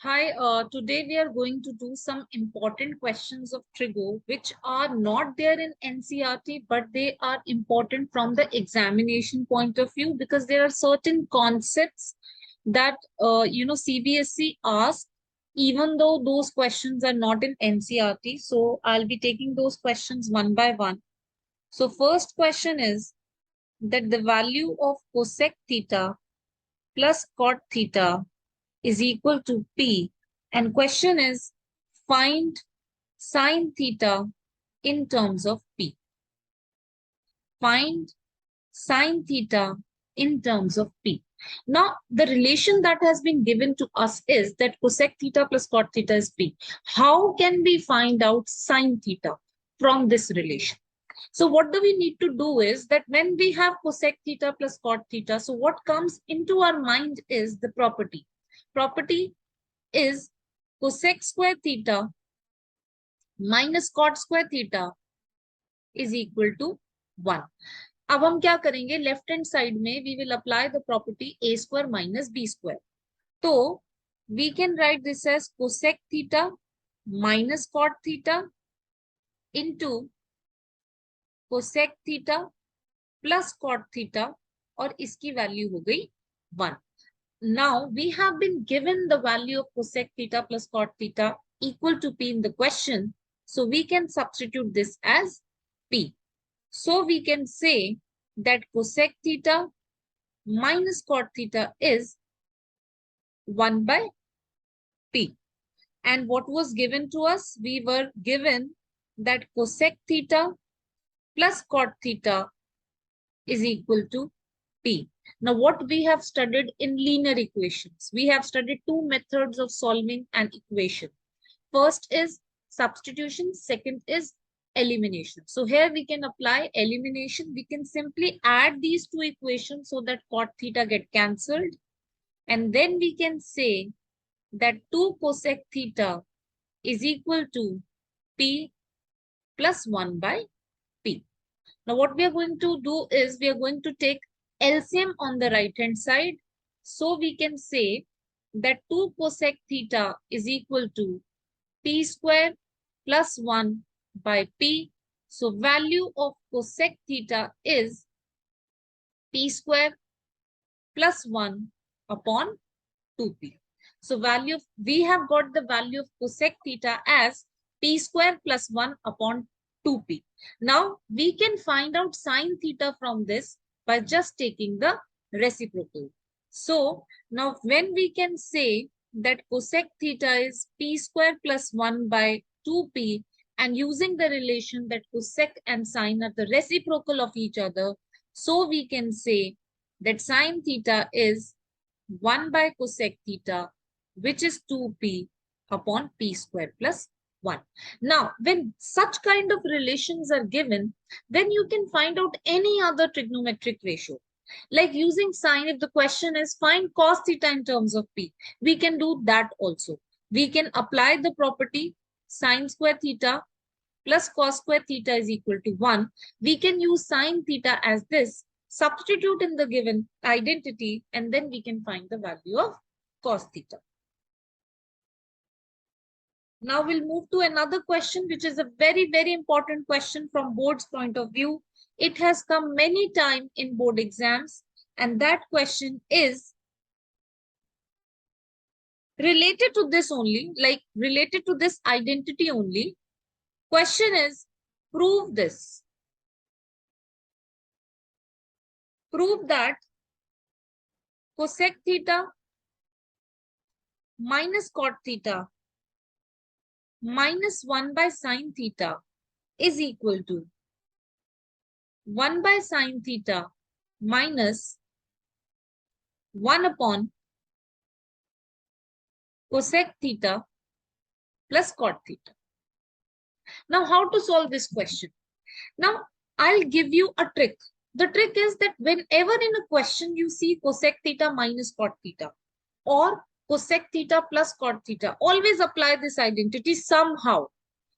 Hi, today we are going to do some important questions of Trigo, which are not there in NCRT, but they are important from the examination point of view because there are certain concepts that, CBSE asks, even though those questions are not in NCRT. So I'll be taking those questions one by one. So first question is that the value of cosec theta plus cot theta is equal to P. And question is, find sine theta in terms of P. Find sine theta in terms of P. Now, the relation that has been given to us is that cosec theta plus cot theta is P. How can we find out sine theta from this relation? So what do we need to do is that when we have cosec theta plus cot theta, so what comes into our mind is the property. Property is cosec square theta minus cot square theta is equal to 1. अब हम क्या करेंगे, left hand side में we will apply the property a square minus b square. तो we can write this as cosec theta minus cot theta into cosec theta plus cot theta और इसकी value हो गई 1. Now we have been given the value of cosec theta plus cot theta equal to P in the question. So we can substitute this as P. So we can say that cosec theta minus cot theta is 1 by P. And what was given to us? We were given that cosec theta plus cot theta is equal to P. Now, what we have studied in linear equations, we have studied two methods of solving an equation. First is substitution, second is elimination. So here we can apply elimination. We can simply add these two equations so that cot theta get cancelled. And then we can say that 2 cosec theta is equal to P plus 1 by P. Now, what we are going to do is we are going to take LCM on the right hand side. So we can say that 2 cosec theta is equal to P square plus 1 by P. So value of cosec theta is P square plus 1 upon 2P. So we have got the value of cosec theta as P square plus 1 upon 2P. Now we can find out sine theta from this by just taking the reciprocal. So now when we can say that cosec theta is P square plus 1 by 2P, and using the relation that cosec and sine are the reciprocal of each other, so we can say that sine theta is 1 by cosec theta, which is 2P upon P square plus 1. Now, when such kind of relations are given, then you can find out any other trigonometric ratio. Like using sine, if the question is find cos theta in terms of P, we can do that also. We can apply the property sine square theta plus cos square theta is equal to 1. We can use sine theta as this, substitute in the given identity, and then we can find the value of cos theta. Now we'll move to another question, which is a very, very important question from board's point of view. It has come many times in board exams, and that question is related to this only, like related to this identity only. Question is, prove this. Prove that cosec theta minus cot theta minus 1 by sine theta is equal to 1 by sine theta minus 1 upon cosec theta plus cot theta. Now, how to solve this question? Now, I'll give you a trick. The trick is that whenever in a question you see cosec theta minus cot theta or cosec theta plus cot theta, always apply this identity somehow.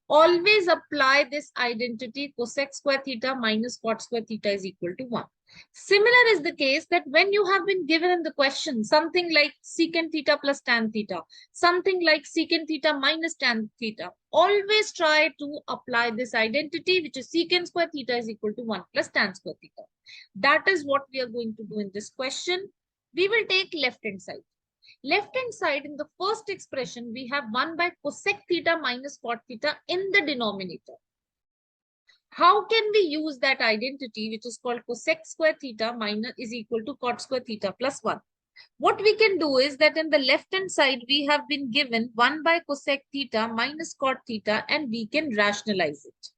always apply this identity cosec square theta minus cot square theta is equal to 1. Similar is the case that when you have been given in the question something like secant theta plus tan theta, something like secant theta minus tan theta, always try to apply this identity, which is secant square theta is equal to 1 plus tan square theta. That is what we are going to do in this question. We will take left hand side. Left hand side, in the first expression, we have 1 by cosec theta minus cot theta in the denominator. How can we use that identity, which is called cosec square theta minus is equal to cot square theta plus 1? What we can do is that in the left hand side, we have been given 1 by cosec theta minus cot theta, and we can rationalize it.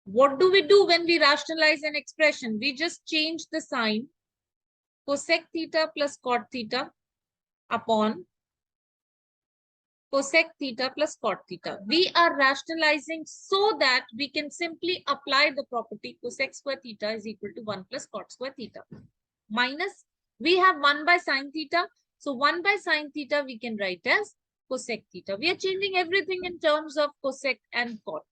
What do we do when we rationalize an expression? We just change the sign cosec theta plus cot theta upon cosec theta plus cot theta. We are rationalizing so that we can simply apply the property cosec square theta is equal to 1 plus cot square theta. Minus, we have 1 by sine theta. So 1 by sine theta we can write as cosec theta. We are changing everything in terms of cosec and cot.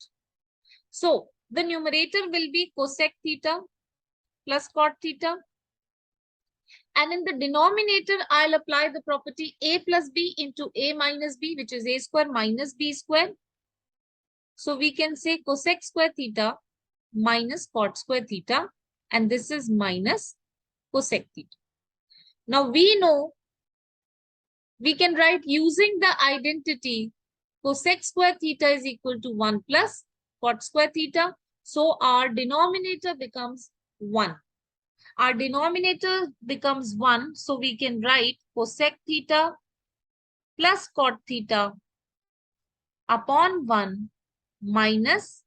So the numerator will be cosec theta plus cot theta. And in the denominator, I'll apply the property a plus b into a minus b, which is a square minus b square. So we can say cosec square theta minus cot square theta, and this is minus cosec theta. Now we know we can write using the identity cosec square theta is equal to 1 plus cot square theta. So our denominator becomes 1. Our denominator becomes 1. So we can write cosec theta plus cot theta upon 1 minus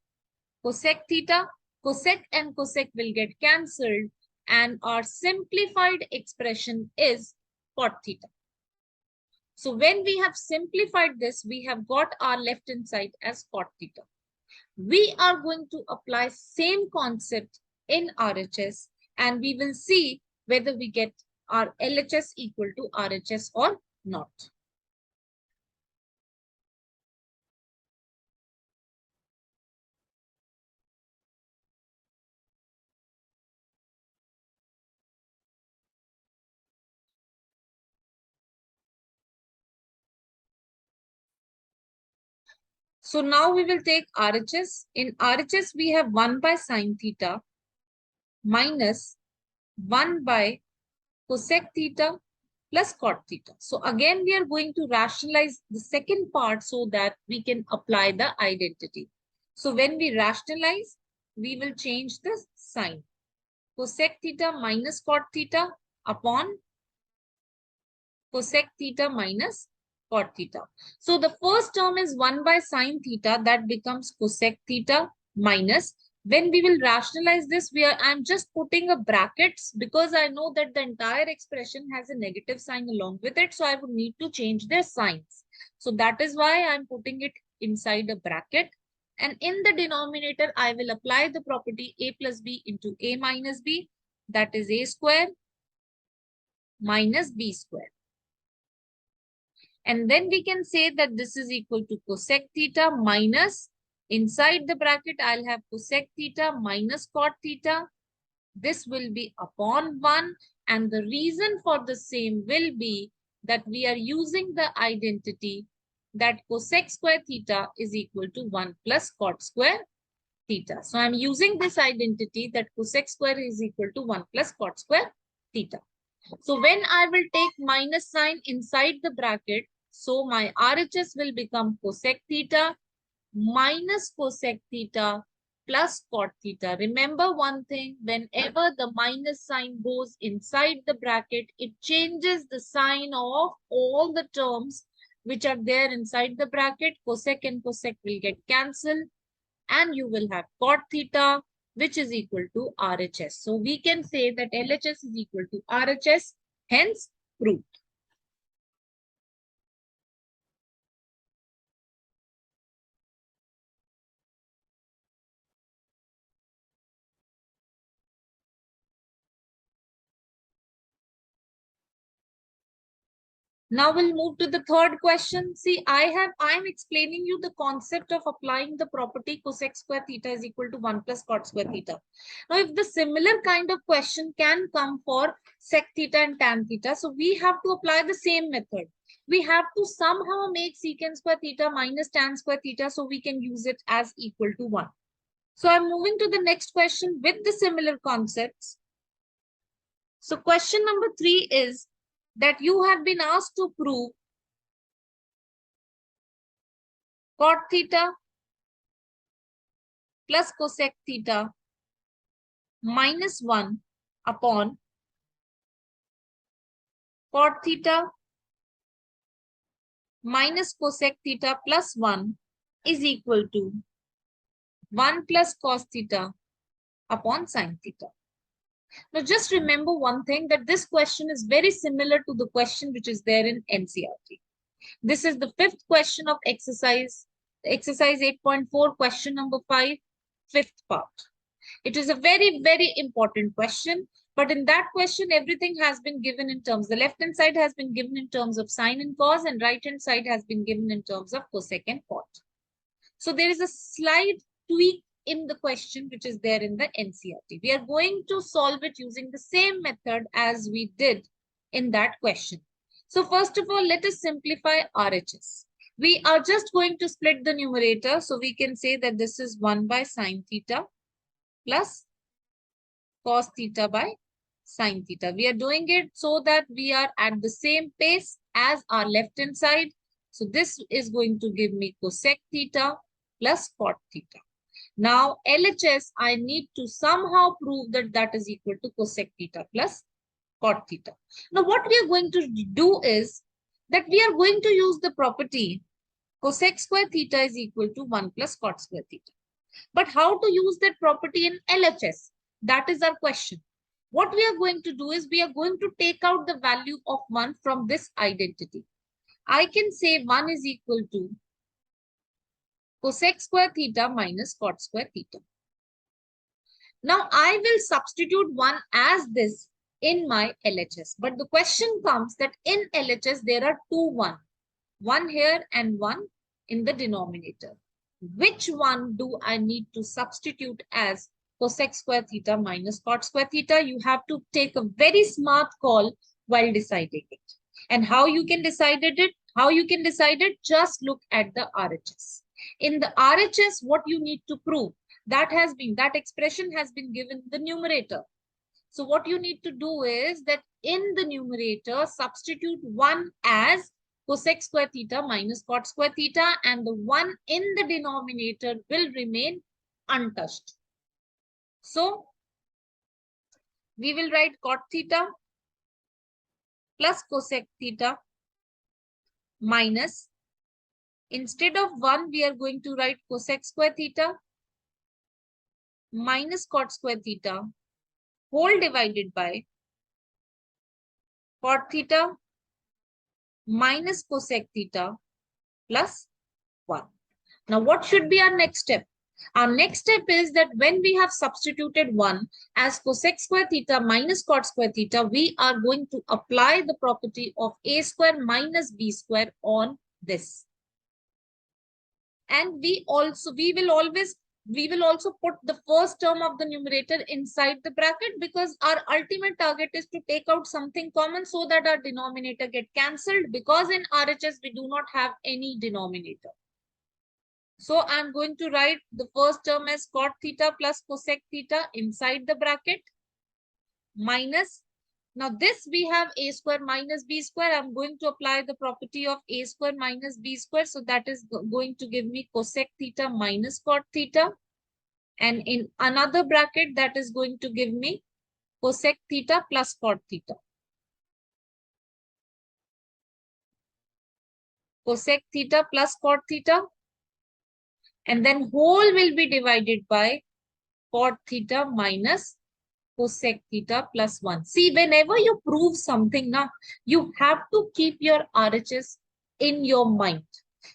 cosec theta. Cosec and cosec will get cancelled, and our simplified expression is cot theta. So when we have simplified this, we have got our left hand side as cot theta. We are going to apply same concept in RHS, and we will see whether we get our LHS equal to RHS or not. So now we will take RHS. In RHS, we have 1 by sine theta minus 1 by cosec theta plus cot theta. So again, we are going to rationalize the second part so that we can apply the identity. So when we rationalize, we will change the sign. Cosec theta minus cot theta upon cosec theta minus cot theta. So the first term is 1 by sine theta, that becomes cosec theta minus. When we will rationalize this, I'm just putting a brackets because I know that the entire expression has a negative sign along with it. So I would need to change their signs. So that is why I'm putting it inside a bracket. And in the denominator, I will apply the property a plus b into a minus b. That is a square minus b square. And then we can say that this is equal to cosec theta minus, inside the bracket, I'll have cosec theta minus cot theta. This will be upon 1. And the reason for the same will be that we are using the identity that cosec square theta is equal to 1 plus cot square theta. So I'm using this identity that cosec square is equal to 1 plus cot square theta. So when I will take minus sign inside the bracket, so my RHS will become cosec theta minus cosec theta plus cot theta. Remember one thing, whenever the minus sign goes inside the bracket, it changes the sign of all the terms which are there inside the bracket. Cosec and cosec will get cancelled, and you will have cot theta, which is equal to RHS. So we can say that LHS is equal to RHS, hence proved. Now we'll move to the third question. See, I'm explaining you the concept of applying the property cosec square theta is equal to 1 plus cot square theta. Now, if the similar kind of question can come for sec theta and tan theta, so we have to apply the same method. We have to somehow make secant square theta minus tan square theta so we can use it as equal to 1. So I'm moving to the next question with the similar concepts. So question number 3 is that you have been asked to prove cot theta plus cosec theta minus 1 upon cot theta minus cosec theta plus 1 is equal to 1 plus cos theta upon sin theta. Now just remember one thing, that this question is very similar to the question which is there in NCERT. This is the fifth question of exercise 8.4, question number 5, fifth part. It is a very, very important question. But in that question, everything has been given in terms. The left-hand side has been given in terms of sine and cos, and right-hand side has been given in terms of cosec and cot. So there is a slight tweak in the question which is there in the NCERT. We are going to solve it using the same method as we did in that question. So first of all, let us simplify RHS. We are just going to split the numerator. So we can say that this is 1 by sine theta plus cos theta by sine theta. We are doing it so that we are at the same pace as our left-hand side. So this is going to give me cosec theta plus cot theta. Now LHS, I need to somehow prove that that is equal to cosec theta plus cot theta. Now what we are going to do is that we are going to use the property cosec square theta is equal to 1 plus cot square theta. But how to use that property in LHS? That is our question. What we are going to do is we are going to take out the value of 1 from this identity. I can say 1 is equal to cosec square theta minus cot square theta. Now I will substitute 1 as this in my LHS. But the question comes that in LHS there are two 1. 1 here and 1 in the denominator. Which one do I need to substitute as cosec square theta minus cot square theta? You have to take a very smart call while deciding it. And how you can decide it? Just look at the RHS. In the RHS, what you need to prove, that expression has been given in the numerator. So what you need to do is that in the numerator, substitute 1 as cosec square theta minus cot square theta, and the 1 in the denominator will remain untouched. So we will write cot theta plus cosec theta minus, instead of 1, we are going to write cosec square theta minus cot square theta whole divided by cot theta minus cosec theta plus 1. Now, what should be our next step? Our next step is that when we have substituted 1 as cosec square theta minus cot square theta, we are going to apply the property of a square minus b square on this. And we will also put the first term of the numerator inside the bracket, because our ultimate target is to take out something common so that our denominator get cancelled, because in RHS we do not have any denominator. So I'm going to write the first term as cot theta plus cosec theta inside the bracket minus. Now this we have a square minus b square. I'm going to apply the property of a square minus b square. So that is going to give me cosec theta minus cot theta. And in another bracket, that is going to give me cosec theta plus cot theta. Cosec theta plus cot theta. And then whole will be divided by cot theta minus cosec theta plus 1. See, whenever you prove something now, you have to keep your RHS in your mind.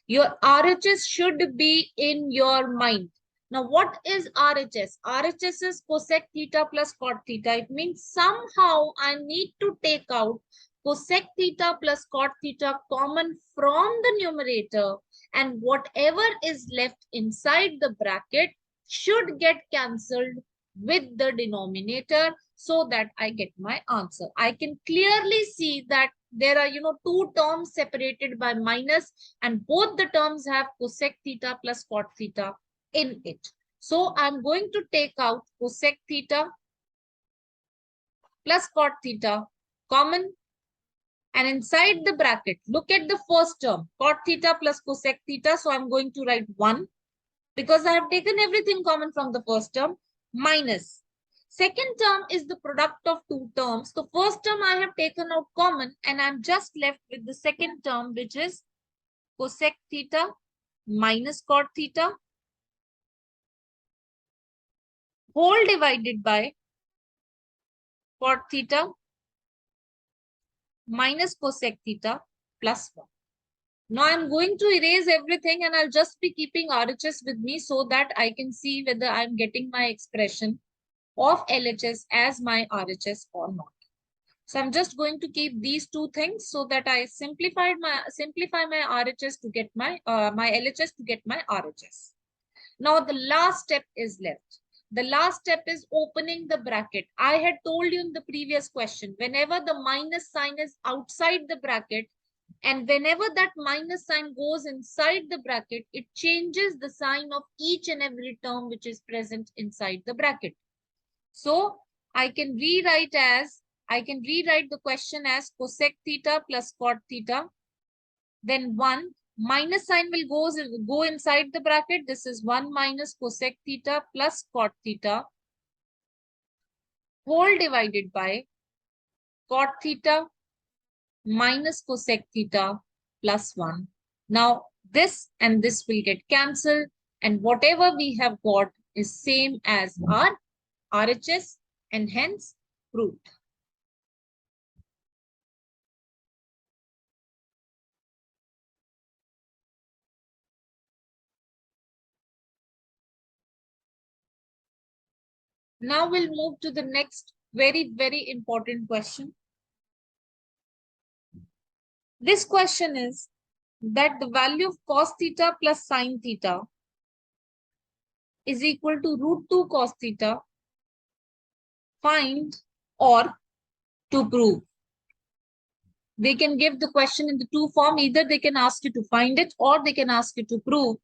Your RHS should be in your mind. Now, what is RHS? RHS is cosec theta plus cot theta. It means somehow I need to take out cosec theta plus cot theta common from the numerator, and whatever is left inside the bracket should get cancelled with the denominator so that I get my answer. I can clearly see that there are, two terms separated by minus, and both the terms have cosec theta plus cot theta in it. So I'm going to take out cosec theta plus cot theta common, and inside the bracket, look at the first term, cot theta plus cosec theta. So I'm going to write 1 because I have taken everything common from the first term, minus. Second term is the product of two terms. The first term I have taken out common, and I'm just left with the second term, which is cosec theta minus cot theta whole divided by cot theta minus cosec theta plus 1. Now I'm going to erase everything, and I'll just be keeping RHS with me so that I can see whether I'm getting my expression of LHS as my RHS or not. So I'm just going to keep these two things so that I simplify my RHS to get my LHS to get my RHS. Now the last step is left. The last step is opening the bracket. I had told you in the previous question, whenever the minus sign is outside the bracket, and whenever that minus sign goes inside the bracket, it changes the sign of each and every term which is present inside the bracket. So I can rewrite the question as cosec theta plus cot theta. Then 1 minus sign will go inside the bracket. This is 1 minus cosec theta plus cot theta whole divided by cot theta minus cosec theta plus 1. Now, this and this will get cancelled, and whatever we have got is same as our RHS, and hence proved. Now we'll move to the next very, very important question. This question is that the value of cos theta plus sin theta is equal to root 2 cos theta. Find or to prove. They can give the question in the two form. Either they can ask you to find it, or they can ask you to prove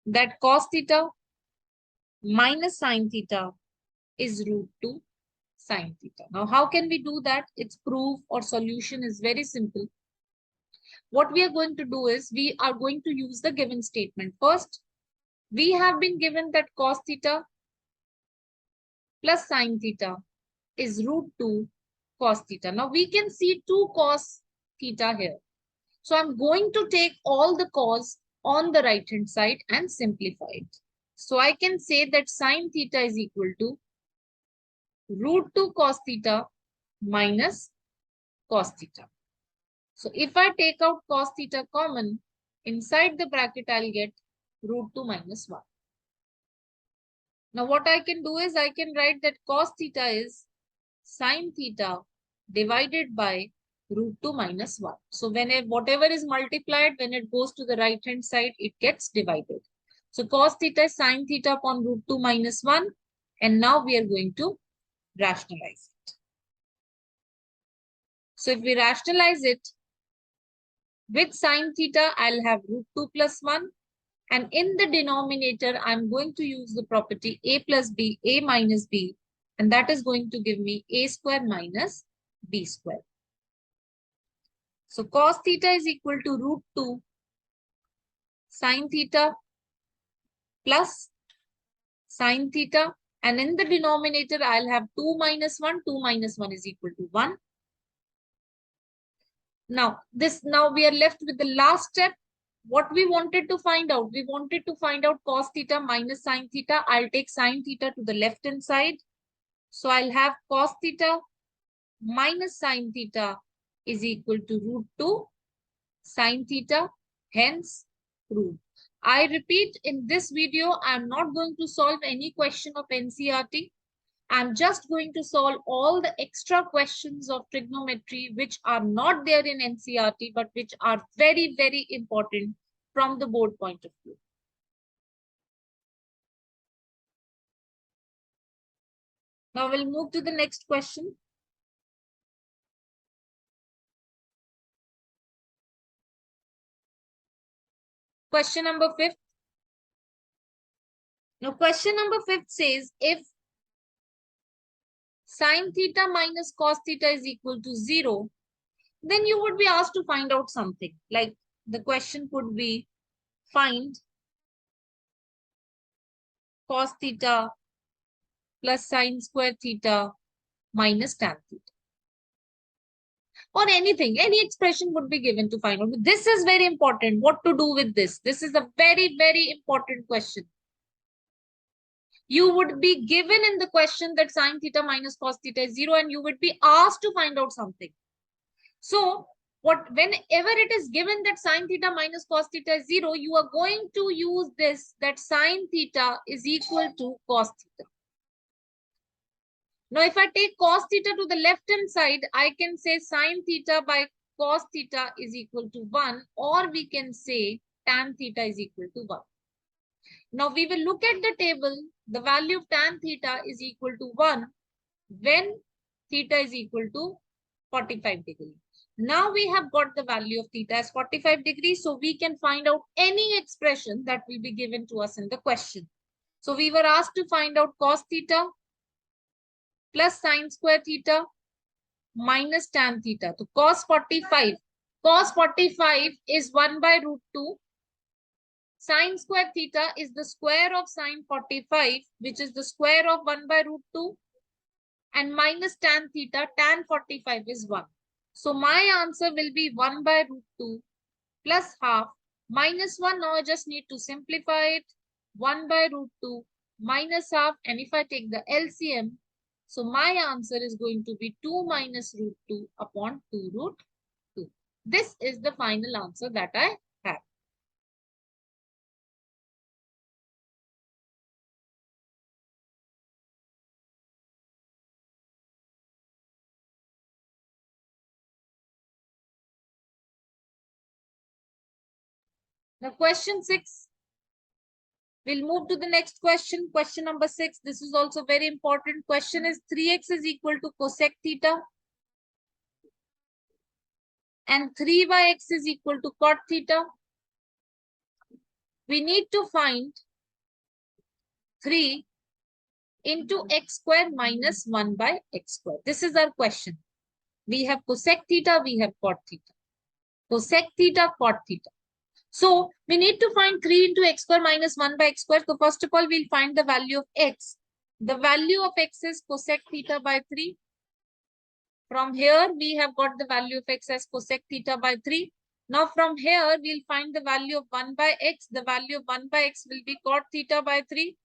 that cos theta minus sin theta is root 2 sin theta. Now, how can we do that? Its proof or solution is very simple. What we are going to do is we are going to use the given statement. First, we have been given that cos theta plus sin theta is root 2 cos theta. Now we can see 2 cos theta here. So I'm going to take all the cos on the right hand side and simplify it. So I can say that sin theta is equal to root 2 cos theta minus cos theta. So if I take out cos theta common, inside the bracket I'll get root 2 minus 1. Now what I can do is I can write that cos theta is sin theta divided by root 2 minus 1. So whatever is multiplied, when it goes to the right hand side, it gets divided. So cos theta is sin theta upon root 2 minus 1. And now we are going to rationalize it. So if we rationalize it, with sin theta, I'll have root 2 plus 1. And in the denominator, I'm going to use the property a plus b, a minus b. And that is going to give me a square minus b square. So cos theta is equal to root 2 sin theta plus sin theta. And in the denominator, I'll have 2 minus 1. 2 minus 1 is equal to 1. Now we are left with the last step. What we wanted to find out, we wanted to find out cos theta minus sin theta. I'll take sin theta to the left hand side. So I'll have cos theta minus sin theta is equal to root 2 sin theta, hence proved. I repeat, in this video, I'm not going to solve any question of NCERT. I'm just going to solve all the extra questions of trigonometry which are not there in NCERT but which are very, very important from the board point of view. Now we'll move to the next question. Question number 5. Now question number 5 says if sine theta minus cos theta is equal to 0, then you would be asked to find out something. Like the question could be find cos theta plus sine square theta minus tan theta. Or anything, any expression would be given to find out. This is very important. What to do with this? This is a very, very important question. You would be given in the question that sine theta minus cos theta is 0 and you would be asked to find out something. So whenever it is given that sine theta minus cos theta is 0, you are going to use this, that sine theta is equal to cos theta. Now, if I take cos theta to the left-hand side, I can say sine theta by cos theta is equal to 1, or we can say tan theta is equal to 1. Now, we will look at the table. The value of tan theta is equal to 1 when theta is equal to 45 degrees. Now, we have got the value of theta as 45 degrees, so we can find out any expression that will be given to us in the question. So, we were asked to find out cos theta plus sine square theta minus tan theta. So cos 45 is 1 by root 2. Sine square theta is the square of sine 45, which is the square of 1 by root 2. And minus tan theta, tan 45 is 1. So my answer will be 1 by root 2 plus half minus 1. Now I just need to simplify it. 1 by root 2 minus half. And if I take the LCM, so my answer is going to be 2 minus root 2 upon 2 root 2. This is the final answer that I have. Now question 6. We'll move to the next question. Question number 6. This is also very important. Question is 3x is equal to cosec theta. And 3yx is equal to cot theta. We need to find 3 into x square minus 1 by x square. This is our question. We have cosec theta, we have cot theta. Cosec theta, cot theta. So we need to find 3 into x square minus 1 by x square. So first of all, we'll find the value of x. The value of x is cosec theta by 3. From here, we have got the value of x as cosec theta by 3. Now from here, we'll find the value of 1 by x. The value of 1 by x will be cot theta by 3.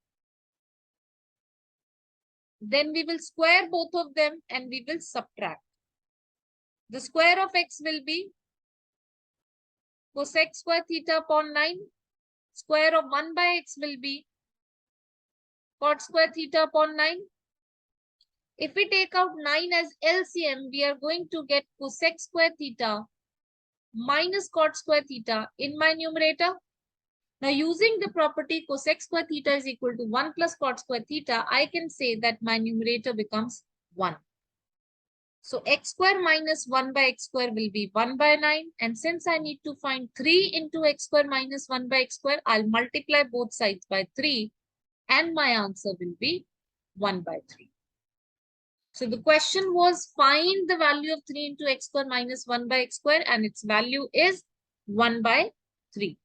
Then we will square both of them and we will subtract. The square of x will be cosec square theta upon 9. Square of 1 by x will be cot square theta upon 9. If we take out 9 as LCM, we are going to get cosec square theta minus cot square theta in my numerator. Now, using the property cosec square theta is equal to 1 plus cot square theta, I can say that my numerator becomes 1. So, x square minus 1 by x square will be 1 by 9. And since I need to find 3 into x square minus 1 by x square, I'll multiply both sides by 3. And my answer will be 1 by 3. So the question was find the value of 3 into x square minus 1 by x square, and its value is 1 by 3.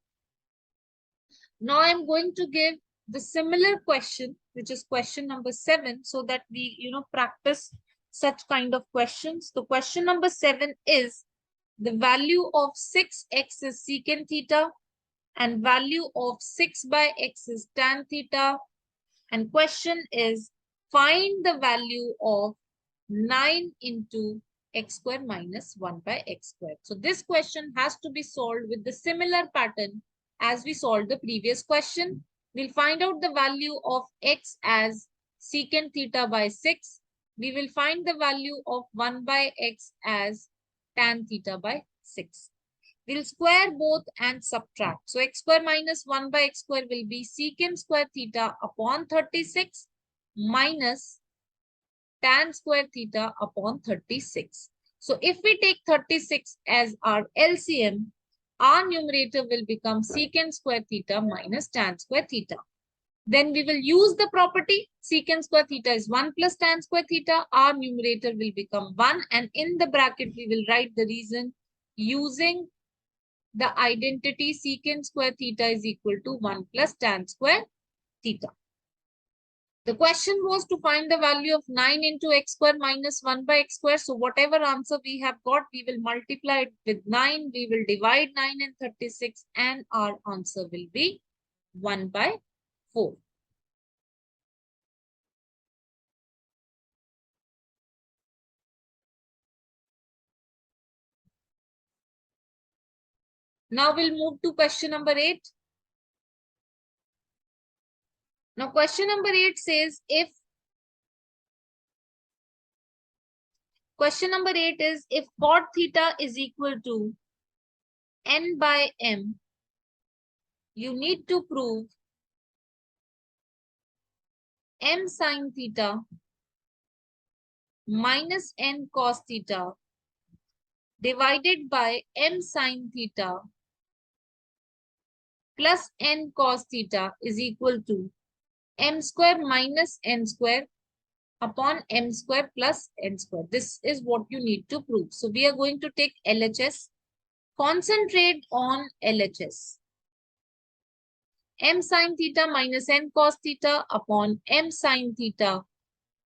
Now I'm going to give the similar question, which is question number 7, so that we, practice such kind of questions. So question number 7 is the value of 6x is secant theta and value of 6 by x is tan theta. And question is find the value of 9 into x square minus 1 by x square. So this question has to be solved with the similar pattern as we solved the previous question. We'll find out the value of x as secant theta by 6. We will find the value of 1 by x as tan theta by 6. We'll square both and subtract. So x square minus 1 by x square will be secant square theta upon 36 minus tan square theta upon 36. So if we take 36 as our LCM, our numerator will become secant square theta minus tan square theta. Then we will use the property secant square theta is 1 plus tan square theta. Our numerator will become 1, and in the bracket we will write the reason using the identity secant square theta is equal to 1 plus tan square theta. The question was to find the value of 9 into x square minus 1 by x square. So whatever answer we have got, we will multiply it with 9. We will divide 9 and 36 and our answer will be 1 by 4. Now we'll move to question number 8. Now question number 8 says question number 8 is if cot theta is equal to n by m, you need to prove m sin theta minus n cos theta divided by m sin theta plus n cos theta is equal to m square minus n square upon m square plus n square. This is what you need to prove. So we are going to take LHS. Concentrate on LHS. M sin theta minus n cos theta upon m sin theta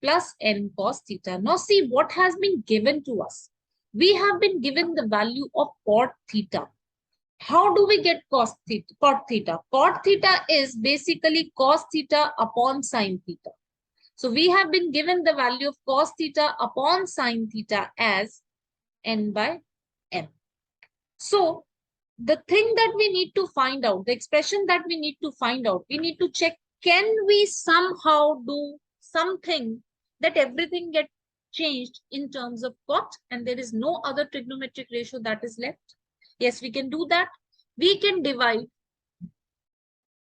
plus n cos theta. Now see what has been given to us. We have been given the value of cot theta. How do we get cot theta? Cot theta is basically cos theta upon sin theta. So we have been given the value of cos theta upon sin theta as n by m. So the thing that we need to find out, the expression that we need to find out, we need to check, can we somehow do something that everything gets changed in terms of cot and there is no other trigonometric ratio that is left? Yes, we can do that. We can divide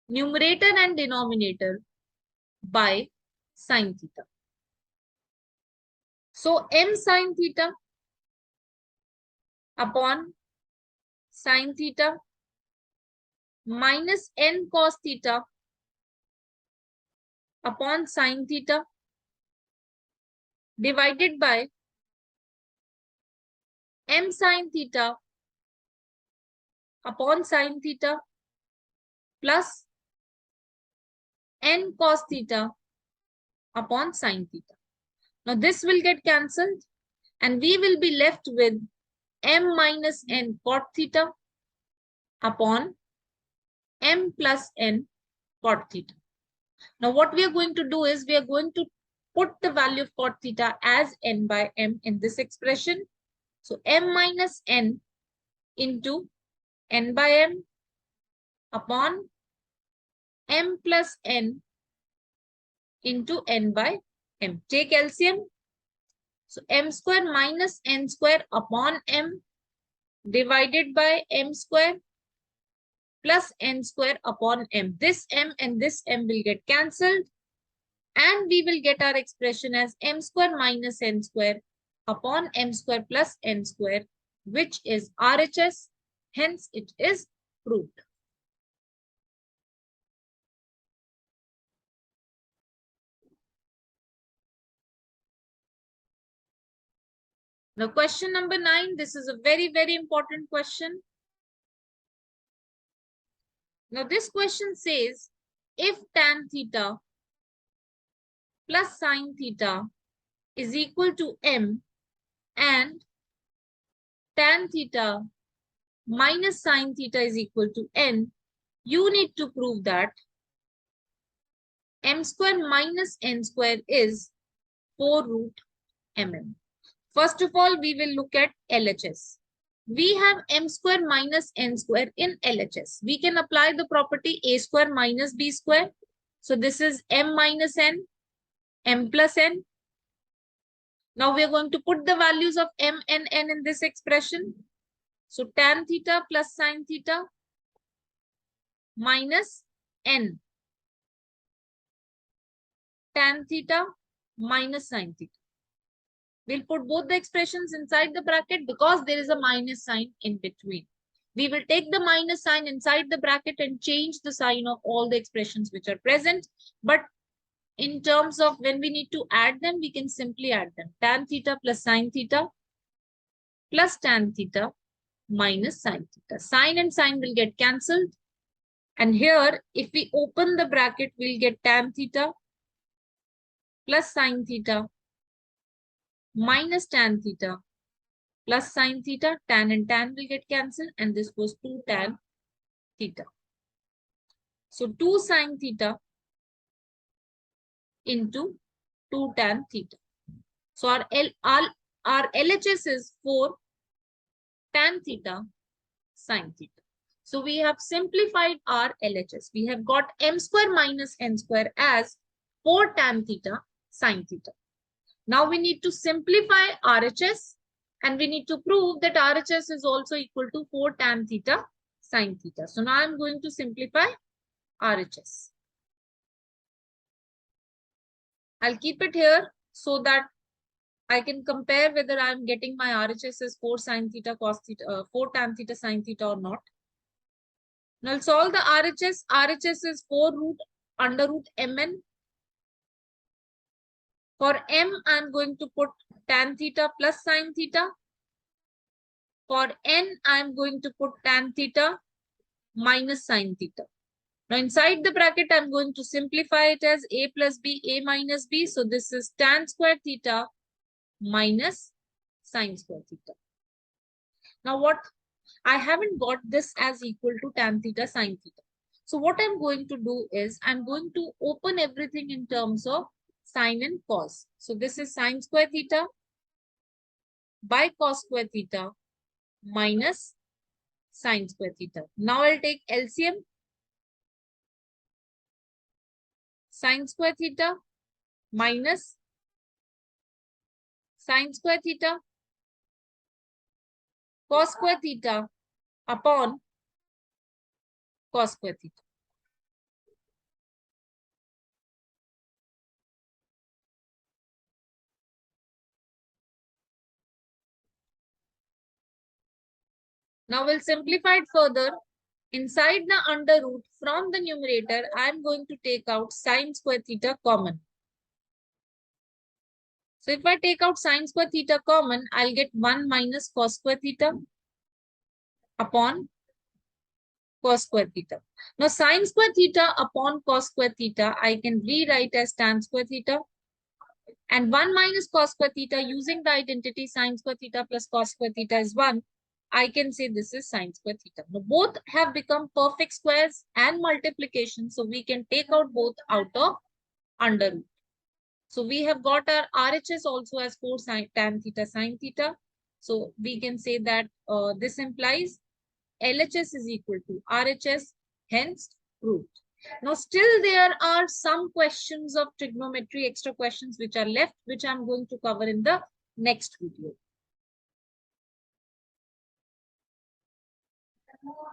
numerator and denominator by sin theta. So m sin theta upon sin theta minus n cos theta upon sin theta divided by m sin theta upon sin theta plus n cos theta upon sin theta. Now this will get cancelled and we will be left with m minus n cot theta upon m plus n cot theta. Now what we are going to do is we are going to put the value of cot theta as n by m in this expression. So m minus n into n by m upon m plus n into n by m. Take LCM. So m square minus n square upon m divided by m square plus n square upon m. This m and this m will get cancelled and we will get our expression as m square minus n square upon m square plus n square, which is RHS. Hence, it is proved. Now, question number 9. This is a very, very important question. Now, this question says, if tan theta plus sin theta is equal to m and tan theta minus sin theta is equal to n, you need to prove that m square minus n square is 4 root mm. First of all, we will look at LHS. We have m square minus n square in LHS. We can apply the property a square minus b square. So this is m minus n m plus n. Now we are going to put the values of m and n in this expression. So tan theta plus sine theta minus n. Tan theta minus sine theta. We'll put both the expressions inside the bracket because there is a minus sign in between. We will take the minus sign inside the bracket and change the sign of all the expressions which are present. But in terms of when we need to add them, we can simply add them. Tan theta plus sine theta plus tan theta minus sine theta. Sine and sine will get cancelled. And here, if we open the bracket, we'll get tan theta plus sine theta minus tan theta plus sine theta. Tan and tan will get cancelled, and this was 2 tan theta. So 2 sine theta into 2 tan theta. So our LHS is 4 tan theta sine theta. So we have simplified our LHS. We have got m square minus n square as 4 tan theta sine theta. Now we need to simplify RHS, and we need to prove that RHS is also equal to 4 tan theta sine theta. So now I'm going to simplify RHS. I'll keep it here so that I can compare whether I'm getting my RHS as 4 sine theta cos theta, 4 tan theta sine theta or not. Now I'll solve the RHS. RHS is 4 root under root mn. For m, I'm going to put tan theta plus sine theta. For n, I'm going to put tan theta minus sine theta. Now inside the bracket, I'm going to simplify it as a plus b, a minus b. So this is tan square theta minus sine square theta. Now what? I haven't got this as equal to tan theta sine theta. So what I'm going to do is I'm going to open everything in terms of sine and cos. So this is sine square theta by cos square theta minus sine square theta. Now I'll take LCM. Sine square theta minus sine square theta cos square theta upon cos square theta. Now we'll simplify it further. Inside the under root from the numerator, I'm going to take out sine square theta common. So if I take out sine square theta common, I'll get 1 minus cos square theta upon cos square theta. Now sine square theta upon cos square theta, I can rewrite as tan square theta. And 1 minus cos square theta, using the identity sine square theta plus cos square theta is 1. I can say this is sine square theta. Now both have become perfect squares and multiplication. So we can take out both out of under root. So we have got our RHS also as 4 tan theta sine theta. So we can say that this implies LHS is equal to RHS, hence proved. Now still there are some questions of trigonometry, extra questions which are left, which I'm going to cover in the next video.